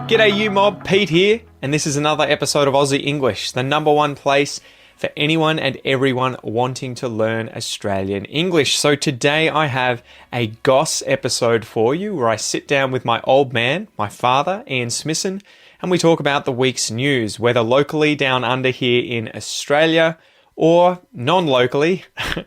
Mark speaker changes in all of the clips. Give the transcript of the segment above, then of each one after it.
Speaker 1: G'day you mob, Pete here, and this is another episode of Aussie English, the number one place for anyone and everyone wanting to learn Australian English. So today I have a Goss episode for you where I sit down with my old man, my father, Ian Smisson, and we talk about the week's news, whether locally down under here in Australia or non-locally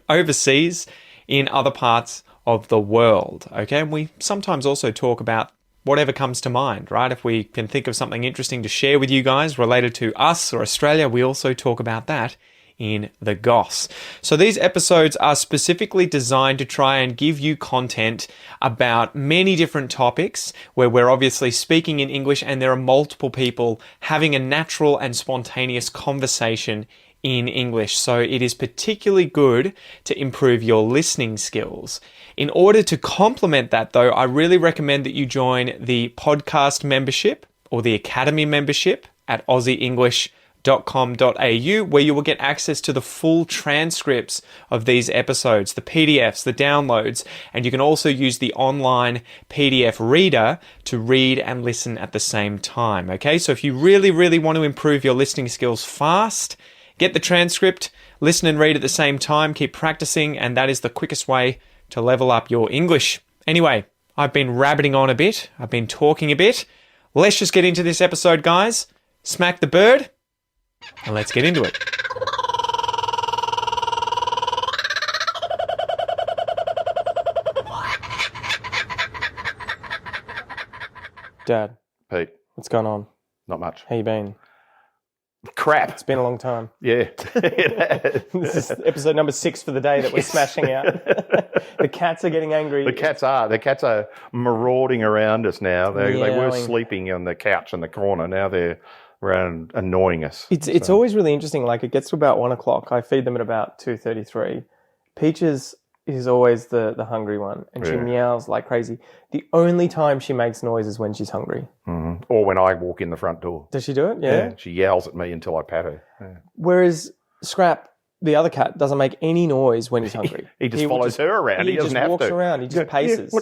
Speaker 1: overseas in other parts of the world. Okay, and we sometimes also talk about whatever comes to mind, right? If we can think of something interesting to share with you guys related to us or Australia, we also talk about that in the Goss. So these episodes are specifically designed to try and give you content about many different topics where we're obviously speaking in English and there are multiple people having a natural and spontaneous conversation in English. So it is particularly good to improve your listening skills. In order to complement that though, I really recommend that you join the podcast membership or the academy membership at aussieenglish.com.au, where you will get access to the full transcripts of these episodes, the PDFs, the downloads, and you can also use the online PDF reader to read and listen at the same time. Okay, so if you really want to improve your listening skills fast, get the transcript, listen and read at the same time, keep practicing, and that is the quickest way to level up your English. Anyway, I've been rabbiting on a bit. I've been talking a bit. Let's just get into this episode, guys. Smack the bird, and let's get into it. Dad.
Speaker 2: Pete.
Speaker 1: What's going on?
Speaker 2: Not much.
Speaker 1: How you been?
Speaker 2: Crap.
Speaker 1: It's been a long time.
Speaker 2: Yeah.
Speaker 1: This is episode number 6 for the day that we're smashing out. The cats are getting angry.
Speaker 2: The cats are marauding around us now. They were sleeping on the couch in the corner. Now they're around annoying us.
Speaker 1: It's always really interesting. Like, it gets to about 1 o'clock. I feed them at about 2:33. Peaches is always the hungry one, and she meows like crazy. The only time she makes noise is when she's hungry.
Speaker 2: Mm-hmm. Or when I walk in the front door.
Speaker 1: Does she do it? Yeah.
Speaker 2: She yells at me until I pat her. Yeah.
Speaker 1: Whereas Scrap, the other cat, doesn't make any noise when he's hungry.
Speaker 2: He just follows her around. He doesn't have to.
Speaker 1: He just walks around. He just paces.
Speaker 2: Yeah,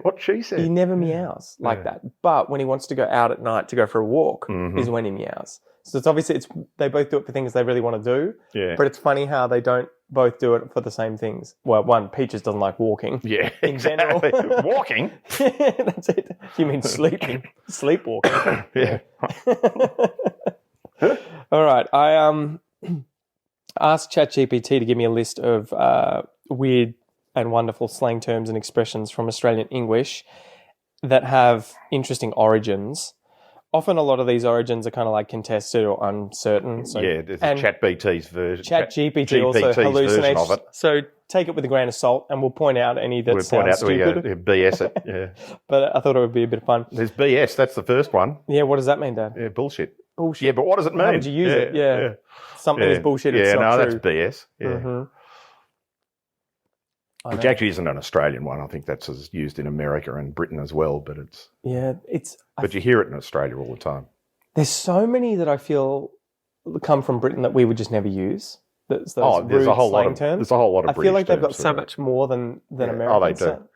Speaker 2: what she said.
Speaker 1: He never meows like that. But when he wants to go out at night to go for a walk is when he meows. So it's obviously they both do it for things they really want to do. Yeah. But it's funny how they don't both do it for the same things. Well, one, Peaches doesn't like walking. Yeah, in general.
Speaker 2: Walking?
Speaker 1: That's it. You mean sleeping? Sleepwalking.
Speaker 2: Yeah.
Speaker 1: All right. I asked ChatGPT to give me a list of weird and wonderful slang terms and expressions from Australian English that have interesting origins. Often a lot of these origins are kind of like contested or uncertain. So,
Speaker 2: there's ChatGPT's version.
Speaker 1: ChatGPT also hallucinates. Of it. So take it with a grain of salt, and we'll point out any that sounds stupid.
Speaker 2: We'll BS it, yeah.
Speaker 1: But I thought it would be a bit of fun.
Speaker 2: There's BS, that's the first one.
Speaker 1: Yeah, what does that mean, Dad?
Speaker 2: Yeah, bullshit.
Speaker 1: Bullshit.
Speaker 2: Yeah, but what does it mean?
Speaker 1: How would you use it? Yeah. Something is bullshit, it's not true.
Speaker 2: That's BS. Yeah. Mm-hmm. Which actually isn't an Australian one. I think that's used in America and Britain as well. But it's But you hear it in Australia all the time.
Speaker 1: There's so many that I feel come from Britain that we would just never use. There's
Speaker 2: a whole lot of terms. There's a whole lot of.
Speaker 1: I feel like they've got so much more than Americans.
Speaker 2: Oh, they do.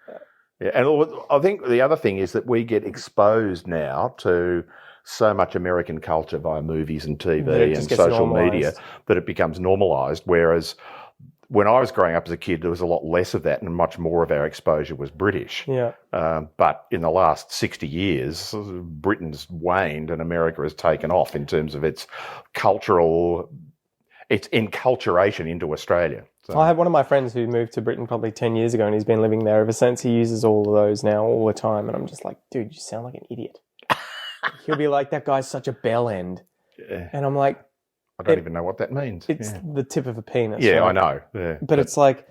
Speaker 2: Yeah, and I think the other thing is that we get exposed now to so much American culture via movies and TV and social media that it becomes normalised, whereas when I was growing up as a kid, there was a lot less of that and much more of our exposure was British. Yeah. But in the last 60 years, Britain's waned and America has taken off in terms of its enculturation into Australia. So.
Speaker 1: I had one of my friends who moved to Britain probably 10 years ago and he's been living there ever since. He uses all of those now all the time. And I'm just like, dude, you sound like an idiot. He'll be like, that guy's such a bell end. Yeah. And I'm like,
Speaker 2: I don't even know what that means.
Speaker 1: It's the tip of a penis.
Speaker 2: Yeah,
Speaker 1: right?
Speaker 2: I know. Yeah,
Speaker 1: but it's like,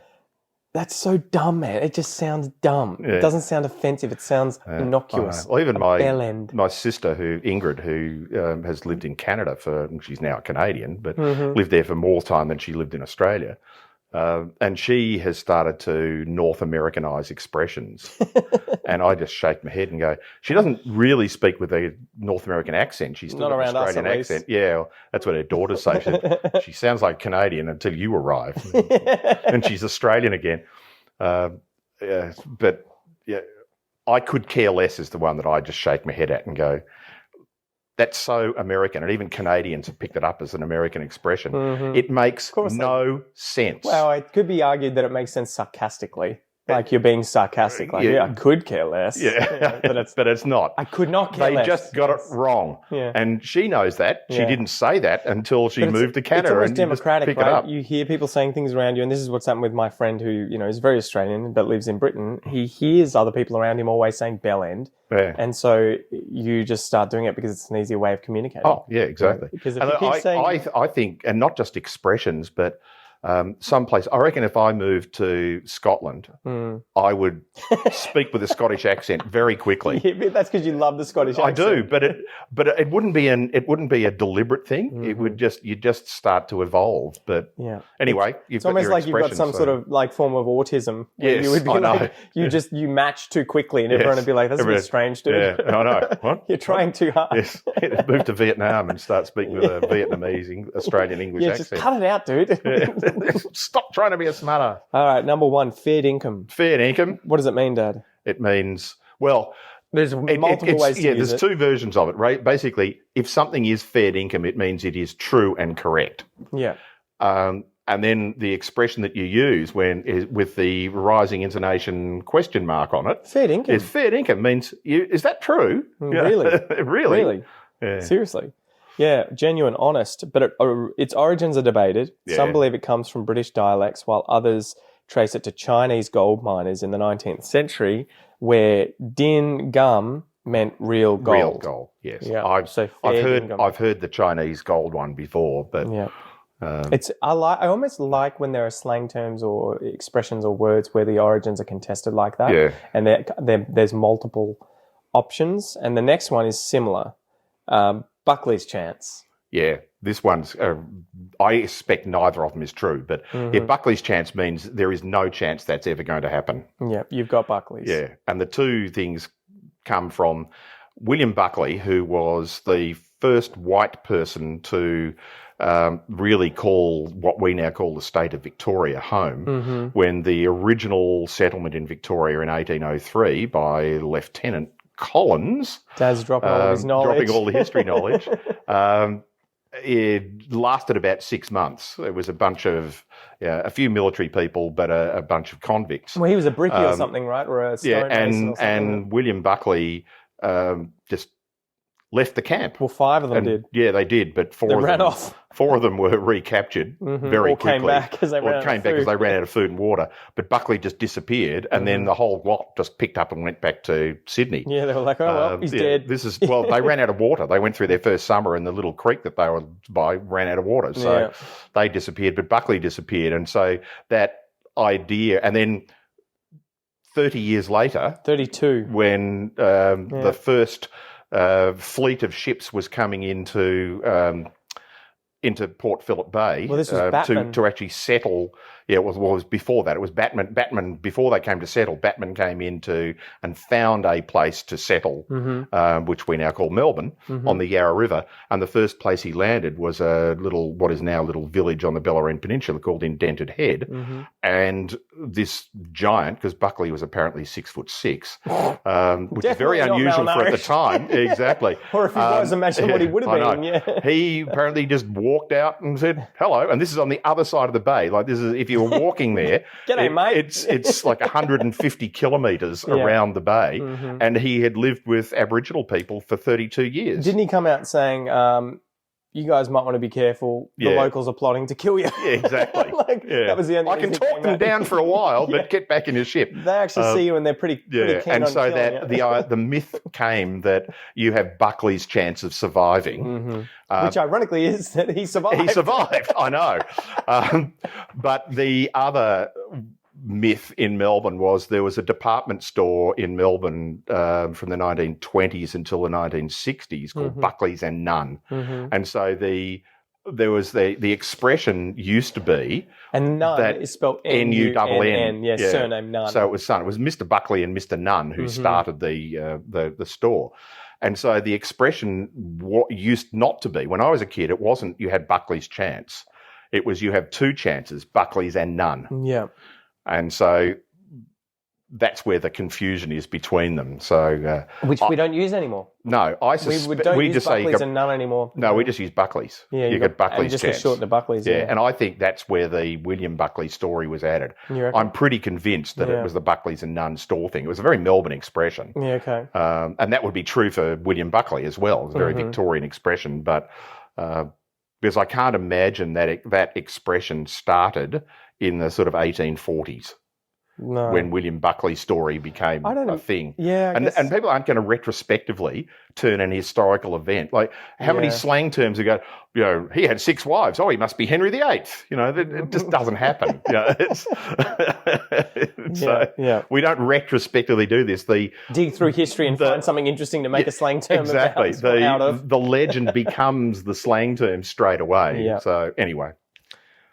Speaker 1: that's so dumb, man. It just sounds dumb. Yeah. It doesn't sound offensive. It sounds innocuous.
Speaker 2: Well, even my sister, Ingrid, who has lived in Canada she's now Canadian, but lived there for more time than she lived in Australia. And she has started to North Americanise expressions. And I just shake my head and go, she doesn't really speak with a North American accent. She's still got an Australian accent. Yeah, that's what her daughters say. She sounds like Canadian until you arrive. And she's Australian again. But yeah, I could care less is the one that I just shake my head at and go, that's so American, and even Canadians have picked it up as an American expression. It makes no sense.
Speaker 1: Well, it could be argued that it makes sense sarcastically. Like you're being sarcastic. Like, I could care less.
Speaker 2: Yeah. But it's not.
Speaker 1: I could not care less.
Speaker 2: They just got it wrong.
Speaker 1: Yeah.
Speaker 2: And she knows that. She didn't say that until she moved to Canada.
Speaker 1: It's almost
Speaker 2: and
Speaker 1: democratic,
Speaker 2: pick
Speaker 1: right?
Speaker 2: it up.
Speaker 1: You hear people saying things around you, and this is what's happened with my friend who, is very Australian but lives in Britain. He hears other people around him always saying bell end.
Speaker 2: Yeah.
Speaker 1: And so you just start doing it because it's an easier way of communicating.
Speaker 2: Oh, yeah, exactly.
Speaker 1: Because if you keep saying...
Speaker 2: I think, and not just expressions, but someplace, I reckon if I moved to Scotland, I would speak with a Scottish accent very quickly.
Speaker 1: Yeah, that's because you love the Scottish accent.
Speaker 2: I do, but it wouldn't be a deliberate thing. It would you just start to evolve. But anyway,
Speaker 1: it's almost like you've got some sort of like form of autism.
Speaker 2: Yes,
Speaker 1: you would be like you match too quickly, and everyone would be like, "That's a bit strange, dude."
Speaker 2: Yeah, I know. What?
Speaker 1: You're trying too hard.
Speaker 2: Yes, move to Vietnam and start speaking with a Vietnamese Australian English accent.
Speaker 1: Just cut it out, dude.
Speaker 2: Yeah. Stop trying to be a smarter.
Speaker 1: All right, number 1, fair income.
Speaker 2: Fair income.
Speaker 1: What does it mean, Dad?
Speaker 2: It means, well...
Speaker 1: There's multiple ways to use it.
Speaker 2: There's two versions of it, right? Basically, if something is fair income, it means it is true and correct.
Speaker 1: Yeah.
Speaker 2: And then the expression that you use with the rising intonation question mark on it.
Speaker 1: Fair income.
Speaker 2: Is fair income means, is that true?
Speaker 1: Really?
Speaker 2: Really?
Speaker 1: Yeah. Seriously. Yeah, genuine, honest, but its origins are debated. Yeah. Some believe it comes from British dialects, while others trace it to Chinese gold miners in the 19th century, where din gum meant real gold.
Speaker 2: Real gold, yes.
Speaker 1: Yeah.
Speaker 2: I've heard the Chinese gold one before, but
Speaker 1: I almost like when there are slang terms or expressions or words where the origins are contested like that.
Speaker 2: Yeah.
Speaker 1: And there's multiple options, and the next one is similar. Buckley's chance.
Speaker 2: Yeah, this one's, I expect neither of them is true, but Buckley's chance means there is no chance that's ever going to happen.
Speaker 1: Yeah, you've got Buckley's.
Speaker 2: Yeah, and the two things come from William Buckley, who was the first white person to really call what we now call the state of Victoria home, when the original settlement in Victoria in 1803 by Lieutenant Collins.
Speaker 1: Dad's dropping all his knowledge.
Speaker 2: Dropping all the history knowledge. It lasted about 6 months. It was a bunch of, a few military people, but a bunch of convicts.
Speaker 1: Well, he was a brickie or something, right? Or a stonemason or something.
Speaker 2: And William Buckley just left the camp.
Speaker 1: Well, 5 of them did.
Speaker 2: Yeah, they did, but 4
Speaker 1: ran off.
Speaker 2: 4 of them were recaptured very quickly.
Speaker 1: Came back because they ran
Speaker 2: out of food and water. But Buckley just disappeared, and then the whole lot just picked up and went back to Sydney.
Speaker 1: Yeah, they were like, he's dead.
Speaker 2: They ran out of water. They went through their first summer, and the little creek that they were by ran out of water. So they disappeared, but Buckley disappeared. And so that idea, and then 30 years later...
Speaker 1: 32.
Speaker 2: When the first fleet of ships was coming into Port Phillip Bay.
Speaker 1: Well, this was Batman.
Speaker 2: To actually settle. Yeah, it was before that. It was Batman. Batman, before they came to settle, Batman came into and found a place to settle, which we now call Melbourne, on the Yarra River. And the first place he landed was what is now a little village on the Bellarine Peninsula called Indented Head. And this giant, because Buckley was apparently 6'6", which is very unusual for at the time. Exactly.
Speaker 1: Or if he was, imagine what he would have been. Yeah.
Speaker 2: He apparently just walked out and said hello. And this is on the other side of the bay. Like, this is, if you were walking there,
Speaker 1: G'day, mate.
Speaker 2: It's like 150 kilometres around the bay, and he had lived with Aboriginal people for 32 years.
Speaker 1: Didn't he come out saying, you guys might want to be careful, the locals are plotting to kill you?
Speaker 2: Yeah, exactly.
Speaker 1: That was the only
Speaker 2: I can talk them down for a while, but get back in your ship.
Speaker 1: They actually see you and they're pretty keen
Speaker 2: and
Speaker 1: on
Speaker 2: so
Speaker 1: killing
Speaker 2: that the myth came that you have Buckley's chance of surviving.
Speaker 1: Which ironically is that he survived.
Speaker 2: He survived, I know. But the other myth in Melbourne was there was a department store in Melbourne from the 1920s until the 1960s called Buckley's and Nunn. And so there was the expression used to be,
Speaker 1: and Nunn
Speaker 2: that
Speaker 1: is spelled
Speaker 2: N-U-N-N.
Speaker 1: N, surname Nunn.
Speaker 2: So it was son. It was Mr. Buckley and Mr. Nunn who started the store. And so the expression used not to be, when I was a kid, it wasn't you had Buckley's chance. It was you have 2 chances, Buckley's and Nunn.
Speaker 1: Yeah.
Speaker 2: And so that's where the confusion is between them. So,
Speaker 3: Which we don't use anymore.
Speaker 2: no, I
Speaker 3: We
Speaker 2: suspect
Speaker 3: don't
Speaker 2: we
Speaker 3: use
Speaker 2: just say
Speaker 3: Buckleys and none anymore.
Speaker 2: no. We just use Buckleys.
Speaker 3: Yeah,
Speaker 2: you get Buckley's
Speaker 3: and just
Speaker 2: chance.
Speaker 3: a short to Buckleys.
Speaker 2: Yeah, and I think that's where the William Buckley story was added.
Speaker 3: You reckon?
Speaker 2: I'm pretty convinced that it was the Buckleys and none store thing. It was a very Melbourne expression.
Speaker 3: Yeah, okay.
Speaker 2: And that would be true for William Buckley as well. It's a very Victorian expression, but because I can't imagine that that expression started in the sort of 1840s.
Speaker 3: No.
Speaker 2: When William Buckley's story became a thing.
Speaker 3: Yeah,
Speaker 2: and people aren't going to retrospectively turn an historical event. Like, how many slang terms you go, he had 6 wives. Oh, he must be Henry VIII. It just doesn't happen. We don't retrospectively do this.
Speaker 3: Dig through history and find something interesting to make a slang term
Speaker 2: exactly.
Speaker 3: out of.
Speaker 2: The legend becomes the slang term straight away.
Speaker 3: Yeah.
Speaker 2: So anyway.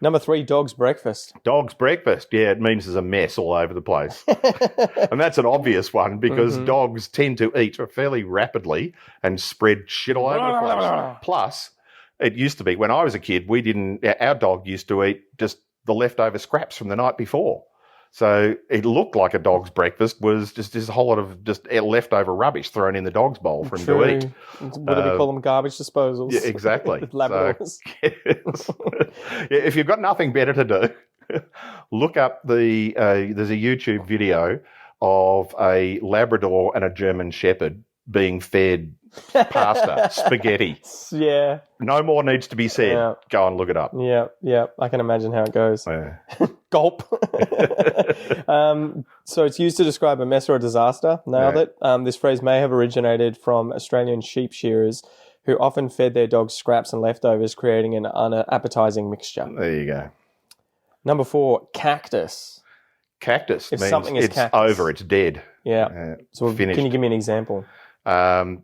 Speaker 3: Number 3, dog's breakfast.
Speaker 2: Dog's breakfast. Yeah, it means there's a mess all over the place. And that's an obvious one because dogs tend to eat fairly rapidly and spread shit all over the place. Plus, it used to be, when I was a kid, our dog used to eat just the leftover scraps from the night before. So it looked like a dog's breakfast was just a whole lot of just leftover rubbish thrown in the dog's bowl for him to eat.
Speaker 3: What do we call them? Garbage disposals.
Speaker 2: Yeah, exactly.
Speaker 3: Labradors.
Speaker 2: If you've got nothing better to do, look up there's a YouTube video of a Labrador and a German Shepherd being fed pasta, spaghetti.
Speaker 3: Yeah.
Speaker 2: No more needs to be said.
Speaker 3: Yeah.
Speaker 2: Go and look it up.
Speaker 3: Yeah. I can imagine how it goes.
Speaker 2: Yeah.
Speaker 3: Gulp. So it's used to describe a mess or a disaster. Nailed it. This phrase may have originated from Australian sheep shearers who often fed their dogs scraps and leftovers, creating an unappetizing mixture.
Speaker 2: There you go.
Speaker 3: Number 4, cactus.
Speaker 2: Cactus
Speaker 3: If
Speaker 2: means
Speaker 3: something is
Speaker 2: it's
Speaker 3: cactus.
Speaker 2: over, it's dead.
Speaker 3: Yeah. So
Speaker 2: finished.
Speaker 3: Can you give me an example? The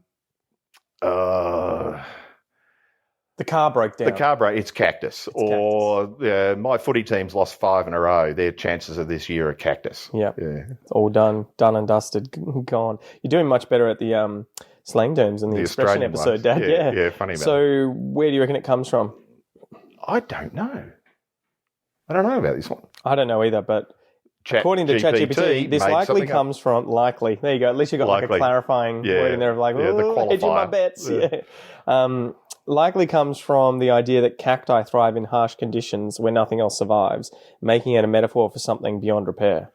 Speaker 3: car broke down.
Speaker 2: It's cactus. My footy team's lost 5 in a row. Their chances of this year are cactus.
Speaker 3: Yeah. It's all done and dusted, gone. You're doing much better at the slang terms in the expression
Speaker 2: Australian
Speaker 3: episode,
Speaker 2: ones.
Speaker 3: Dad.
Speaker 2: Yeah, funny about
Speaker 3: So where do you reckon it comes from?
Speaker 2: I don't know. I don't know about this one.
Speaker 3: I don't know either, but according to ChatGPT, this likely comes from likely. There you go. At least you got like a clarifying word in there of like,
Speaker 2: the qualifier.
Speaker 3: hedging my bets. Yeah. Likely comes from the idea that cacti thrive in harsh conditions where nothing else survives, making it a metaphor for something beyond repair.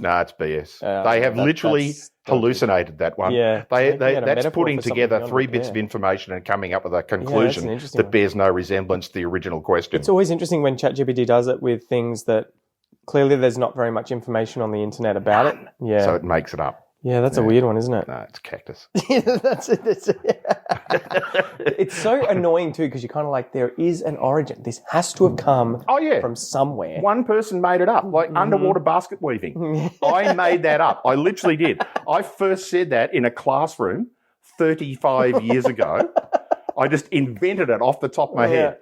Speaker 2: No, it's BS. They have literally hallucinated that one.
Speaker 3: Yeah.
Speaker 2: That's putting together 3 bits of information and coming up with a conclusion that bears no resemblance to the original question.
Speaker 3: It's always interesting when ChatGPT does it with things that clearly there's not very much information on the internet about it. Yeah.
Speaker 2: So it makes it up.
Speaker 3: Yeah, that's a weird one, isn't it?
Speaker 2: No, it's cactus.
Speaker 3: That's it. It's so annoying too because you're kind of like, there is an origin. This has to have come from somewhere.
Speaker 2: One person made it up, like underwater basket weaving. I made that up. I literally did. I first said that in a classroom 35 years ago. I just invented it off the top of my head.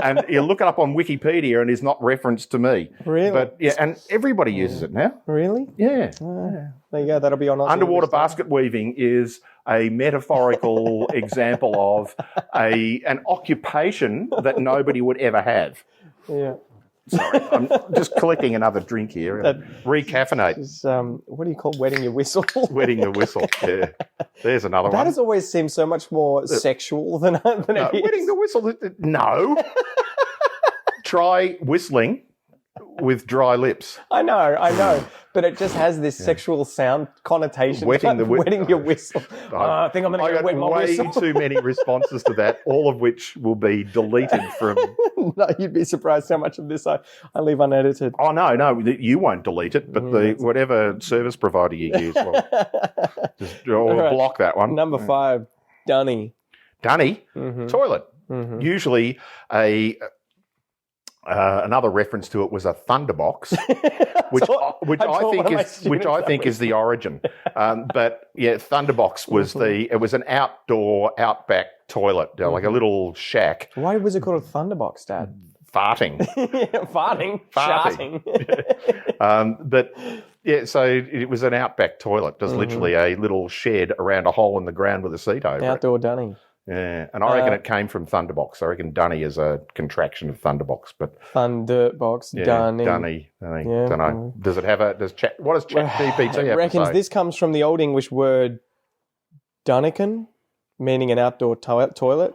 Speaker 2: And you look it up on Wikipedia and it's not referenced to me.
Speaker 3: Really?
Speaker 2: But yeah, and everybody uses it now.
Speaker 3: Really?
Speaker 2: Yeah.
Speaker 3: There you go. That'll be on Aussie
Speaker 2: Underwater
Speaker 3: English
Speaker 2: basket weaving is a metaphorical example of an occupation that nobody would ever have.
Speaker 3: Yeah.
Speaker 2: Sorry, I'm just collecting another drink here. Recaffeinate.
Speaker 3: Is, what do you call wetting your whistle?
Speaker 2: Wetting the whistle. Yeah. There's another one.
Speaker 3: That has always seemed so much more sexual than it is.
Speaker 2: Wetting the whistle. No. Try whistling with dry lips.
Speaker 3: I know. But it just has this sexual sound connotation.
Speaker 2: Wetting
Speaker 3: your whistle. I think I'm going to go wet my whistle.
Speaker 2: Way too many responses to that, all of which will be deleted from...
Speaker 3: No, you'd be surprised how much of this I leave unedited.
Speaker 2: Oh, no, you won't delete it, but whatever service provider you use will just block that one.
Speaker 3: Number 5, dunny.
Speaker 2: Dunny? Toilet. Usually another reference to it was a thunderbox, which I think is the origin. But yeah, thunderbox was it was an outback toilet, like a little shack.
Speaker 3: Why was it called a thunderbox, Dad?
Speaker 2: Farting.
Speaker 3: Farting. Sharting.
Speaker 2: But yeah, so it was an outback toilet, just literally a little shed around a hole in the ground with a seat over
Speaker 3: Outdoor dunny.
Speaker 2: Yeah, and I reckon it came from Thunderbox. I reckon Dunny is a contraction of Thunderbox, but
Speaker 3: Thunderbox,
Speaker 2: yeah,
Speaker 3: Dunny.
Speaker 2: Yeah. Don't know. Does it have a? What does ChatGPT have
Speaker 3: It reckons
Speaker 2: to say?
Speaker 3: this comes from the Old English word "dunnikin," meaning an outdoor toilet.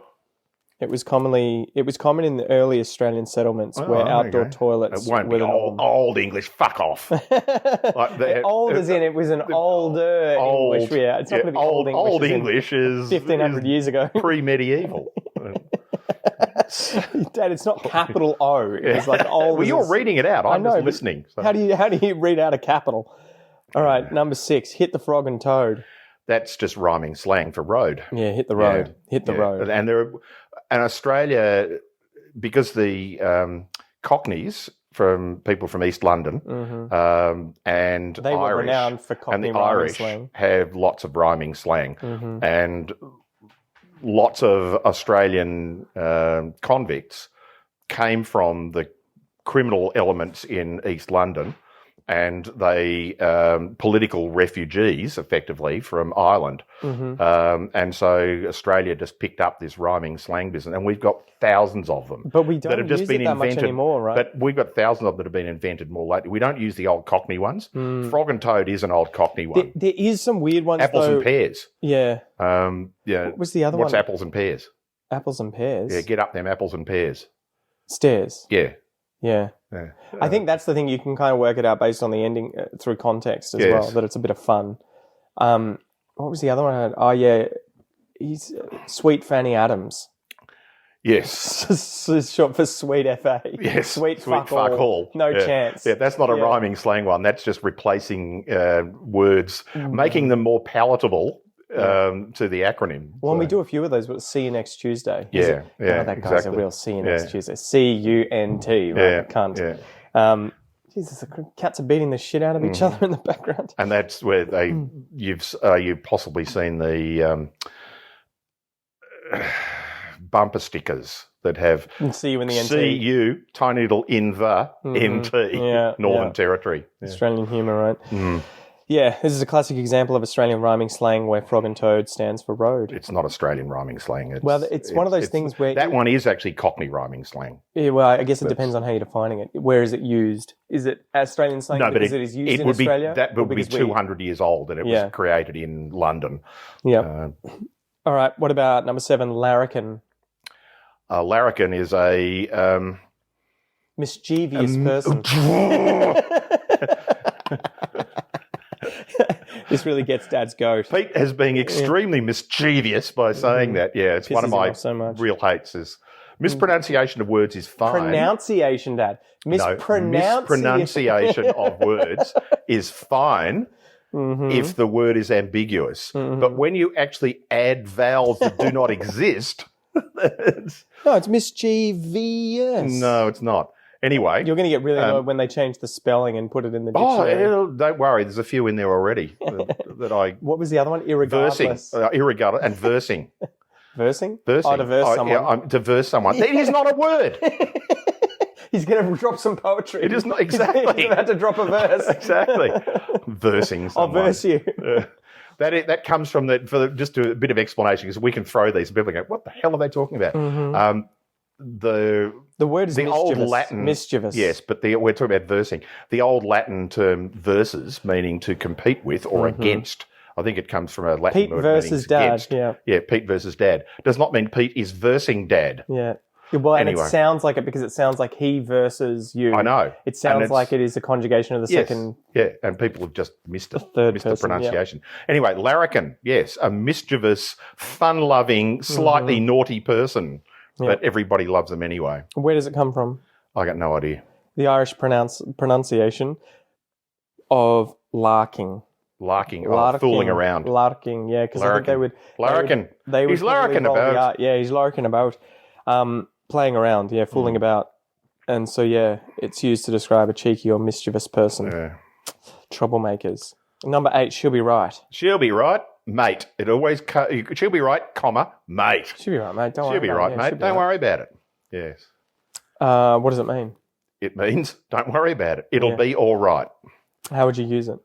Speaker 3: It was common in the early Australian settlements where outdoor toilets
Speaker 2: It won't
Speaker 3: were
Speaker 2: be
Speaker 3: the norm.
Speaker 2: old English. Fuck off.
Speaker 3: Old as in it was an older English. Yeah, it's not going to be old English.
Speaker 2: Old English is
Speaker 3: 1,500 years ago.
Speaker 2: Pre-medieval.
Speaker 3: Dad, it's not capital O. It's like old.
Speaker 2: Well, you're reading it out. I'm
Speaker 3: I know,
Speaker 2: just listening. So.
Speaker 3: How do you read out a capital? All right, number 6. Hit the frog and toad.
Speaker 2: That's just rhyming slang for road.
Speaker 3: Yeah, hit the road.
Speaker 2: Yeah.
Speaker 3: Hit the road.
Speaker 2: And Australia, because the Cockneys from people from East London and
Speaker 3: they were
Speaker 2: Irish
Speaker 3: renowned for Cockney
Speaker 2: and the
Speaker 3: rhyming
Speaker 2: Irish
Speaker 3: slang.
Speaker 2: have lots of rhyming slang, and lots of Australian convicts came from the criminal elements in East London, and they political refugees, effectively, from Ireland. And so Australia just picked up this rhyming slang business, and we've got thousands of them.
Speaker 3: But we don't
Speaker 2: that have just
Speaker 3: use
Speaker 2: been
Speaker 3: it that
Speaker 2: invented,
Speaker 3: much anymore, right?
Speaker 2: But we've got thousands of them that have been invented more lately. We don't use the old Cockney ones. Frog and toad is an old Cockney one.
Speaker 3: There is some weird ones,
Speaker 2: Apples
Speaker 3: though.
Speaker 2: and pears.
Speaker 3: Yeah.
Speaker 2: Yeah.
Speaker 3: What was the other one?
Speaker 2: What's apples and pears?
Speaker 3: Apples and pears?
Speaker 2: Yeah, get up them apples and pears.
Speaker 3: Stairs.
Speaker 2: Yeah.
Speaker 3: Yeah. I think that's the thing. You can kind of work it out based on the ending through context as well, that it's a bit of fun. What was the other one I had? Oh, yeah. He's Sweet Fanny Adams.
Speaker 2: Yes.
Speaker 3: It's short for Sweet FA.
Speaker 2: Yes.
Speaker 3: Sweet fuck all. No
Speaker 2: yeah.
Speaker 3: chance.
Speaker 2: Yeah, that's not a rhyming slang one. That's just replacing words, making them more palatable to the acronym.
Speaker 3: Well, and we do a few of those, but see you next Tuesday.
Speaker 2: Yeah,
Speaker 3: that guy's a real see you next Tuesday. CUNT, right?
Speaker 2: Yeah,
Speaker 3: Cunt.
Speaker 2: Yeah.
Speaker 3: Jesus, the cats are beating the shit out of each other in the background.
Speaker 2: And that's where you've possibly seen the bumper stickers that have
Speaker 3: see you in the NT.
Speaker 2: See you, tiny little in the NT, Northern Territory. Yeah.
Speaker 3: Australian humour, right? Yeah, this is a classic example of Australian rhyming slang where frog and toad stands for road.
Speaker 2: It's not Australian rhyming slang.
Speaker 3: It's one of those things where...
Speaker 2: That one is actually Cockney rhyming slang.
Speaker 3: Yeah, well, I guess it depends on how you're defining it. Where is it used? Is it Australian slang because it is used in Australia?
Speaker 2: That would be 200 years old, and it was created in London.
Speaker 3: Yeah. All right, what about number 7, larrikin?
Speaker 2: Larrikin is a...
Speaker 3: mischievous person. This really gets Dad's goat.
Speaker 2: Pete has been extremely mischievous by saying that. Yeah, it's one of my real hates is mispronunciation of words is fine.
Speaker 3: Pronunciation, Dad.
Speaker 2: Mispronunciation of words is fine if the word is ambiguous. But when you actually add vowels that do not exist...
Speaker 3: No, it's mischievous.
Speaker 2: No, it's not. Anyway,
Speaker 3: you're going to get really annoyed when they change the spelling and put it in the dictionary.
Speaker 2: Don't worry. There's a few in there already that I.
Speaker 3: What was the other one? Irregardless.
Speaker 2: Irregardless and versing.
Speaker 3: Versing?
Speaker 2: Versing.
Speaker 3: Oh, to verse someone.
Speaker 2: Yeah, to verse someone. It is not a word.
Speaker 3: He's going to drop some poetry.
Speaker 2: It is not exactly.
Speaker 3: He's about to drop a verse.
Speaker 2: Exactly. Versing someone.
Speaker 3: I'll verse you.
Speaker 2: That comes from just a bit of explanation because we can throw these and people go, what the hell are they talking about?
Speaker 3: The word is
Speaker 2: the
Speaker 3: mischievous.
Speaker 2: Old Latin.
Speaker 3: Mischievous.
Speaker 2: Yes, but we're talking about versing. The Old Latin term versus, meaning to compete with or against. I think it comes from a Latin
Speaker 3: Pete
Speaker 2: word
Speaker 3: versus Dad.
Speaker 2: Against. Yeah, Pete versus Dad. Does not mean Pete is versing Dad.
Speaker 3: Yeah. Well, and it sounds like it because it sounds like he versus you.
Speaker 2: I know.
Speaker 3: It sounds like it is a conjugation of the second.
Speaker 2: Yeah, and people have just missed it.
Speaker 3: Third
Speaker 2: missed
Speaker 3: person,
Speaker 2: the pronunciation. Anyway, larrikin, yes, a mischievous, fun-loving, slightly naughty person. But everybody loves them anyway.
Speaker 3: Where does it come from?
Speaker 2: I got no idea.
Speaker 3: The Irish pronunciation of larking.
Speaker 2: Larking, fooling around.
Speaker 3: Larking, yeah, because I think they would...
Speaker 2: Larrikin. He's larking about.
Speaker 3: Yeah, he's larking about. Playing around, fooling about. And so, it's used to describe a cheeky or mischievous person.
Speaker 2: Yeah.
Speaker 3: Troublemakers. Number 8, she'll be right.
Speaker 2: She'll be right, mate. It always... she'll be right, comma, mate.
Speaker 3: She'll be right, mate. Don't worry
Speaker 2: She'll be right, mate. Don't worry about it. Yes.
Speaker 3: What does it mean?
Speaker 2: It means don't worry about it. It'll be all right.
Speaker 3: How would you use it?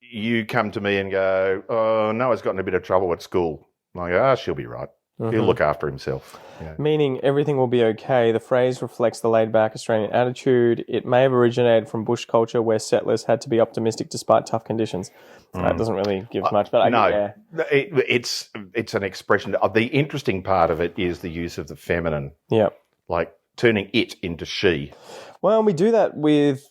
Speaker 2: You come to me and go, oh, Noah's got in a bit of trouble at school. Like, she'll be right. He'll look after himself. Yeah.
Speaker 3: Meaning everything will be okay. The phrase reflects the laid-back Australian attitude. It may have originated from bush culture where settlers had to be optimistic despite tough conditions. That doesn't really give much, but
Speaker 2: it's an expression. The interesting part of it is the use of the feminine.
Speaker 3: Yeah.
Speaker 2: Like turning it into she.
Speaker 3: Well, we do that with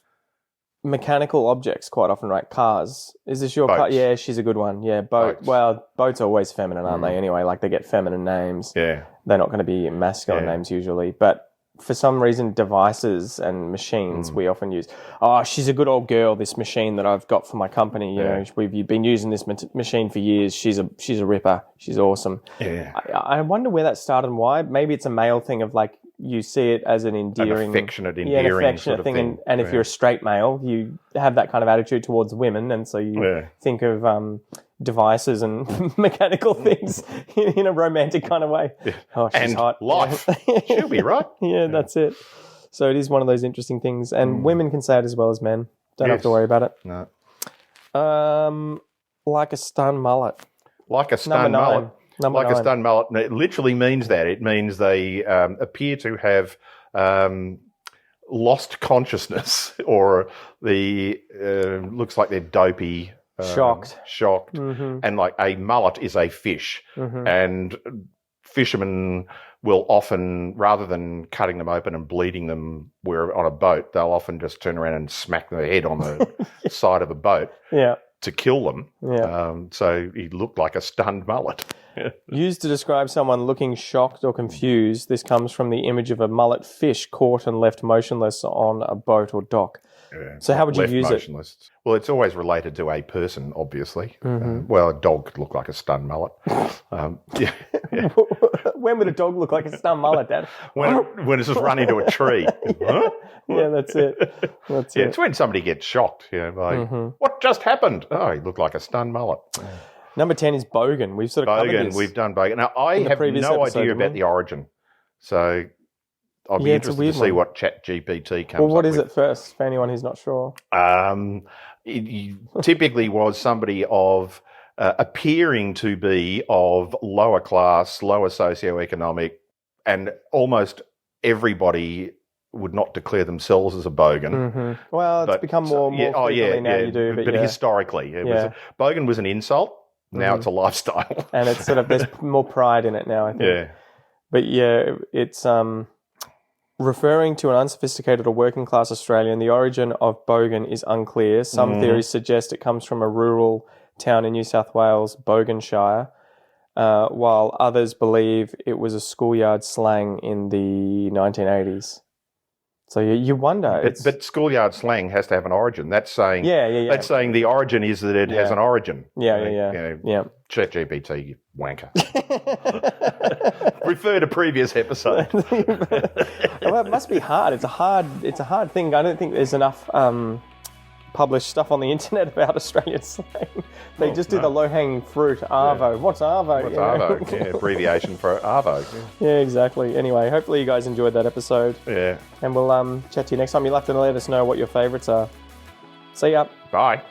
Speaker 3: mechanical objects quite often, right? Cars. Is this your car? Yeah, she's a good one. Yeah, boat.
Speaker 2: Boats.
Speaker 3: Well, boats are always feminine, aren't they? Anyway, like they get feminine names.
Speaker 2: Yeah.
Speaker 3: They're not going to be masculine names usually. But for some reason, devices and machines we often use. Oh, she's a good old girl, this machine that I've got for my company. You know, we've been using this machine for years. She's a ripper. She's awesome.
Speaker 2: Yeah.
Speaker 3: I wonder where that started and why. Maybe it's a male thing of like, you see it as an endearing,
Speaker 2: affectionate
Speaker 3: an affectionate
Speaker 2: sort of
Speaker 3: thing. And if you're a straight male, you have that kind of attitude towards women, and so you think of devices and mechanical things in a romantic kind of way. Yeah. Oh, she's hot.
Speaker 2: Life. She'll be right.
Speaker 3: Yeah, that's it. So it is one of those interesting things, and women can say it as well as men. Don't have to worry about it.
Speaker 2: No.
Speaker 3: Like a stun mullet.
Speaker 2: Like a stun mullet.
Speaker 3: Number 9.
Speaker 2: A stun mullet. It literally means that. It means they appear to have lost consciousness, or looks like they're dopey.
Speaker 3: Shocked.
Speaker 2: And like a mullet is a fish. And fishermen will often, rather than cutting them open and bleeding them where on a boat, they'll often just turn around and smack their head on the side of a boat to kill them. So he looked like a stunned mullet.
Speaker 3: Used to describe someone looking shocked or confused, this comes from the image of a mullet fish caught and left motionless on a boat or dock.
Speaker 2: Yeah,
Speaker 3: so how would you use
Speaker 2: motionless. It? Well, it's always related to a person, obviously. Well, a dog could look like a stunned mullet.
Speaker 3: When would a dog look like a stunned mullet, Dad?
Speaker 2: when it's just run into a tree. Huh?
Speaker 3: Yeah, that's it.
Speaker 2: It's when somebody gets shocked. What just happened? Oh, he looked like a stunned mullet.
Speaker 3: Number 10 is bogan. We've sort of covered this.
Speaker 2: We've done bogan. Now, I have no idea about the origin. So I'll be interested to see what ChatGPT comes up with.
Speaker 3: Well, what is it first, for anyone who's not sure?
Speaker 2: It typically was somebody of appearing to be of lower class, lower socioeconomic, and almost everybody would not declare themselves as a bogan.
Speaker 3: Well, it's become more frequently now you do.
Speaker 2: But historically, bogan was an insult. Now it's a lifestyle.
Speaker 3: And it's sort of, there's more pride in it now, I think.
Speaker 2: Yeah.
Speaker 3: But it's referring to an unsophisticated or working class Australian. The origin of bogan is unclear. Some theories suggest it comes from a rural town in New South Wales, Boganshire, while others believe it was a schoolyard slang in the 1980s. So you wonder.
Speaker 2: But schoolyard slang has to have an origin. That's saying That's saying the origin is that it has an origin.
Speaker 3: Yeah.
Speaker 2: ChatGPT, you wanker. Refer to previous episodes.
Speaker 3: Well, it must be hard. It's a hard thing. I don't think there's enough published stuff on the internet about Australian slang. They just do the low-hanging fruit, Arvo. What's Arvo?
Speaker 2: What's Arvo? Yeah, abbreviation for Arvo.
Speaker 3: Yeah, exactly. Anyway, hopefully you guys enjoyed that episode.
Speaker 2: Yeah.
Speaker 3: And we'll chat to you next time. You'll have to let us know what your favourites are. See ya.
Speaker 2: Bye.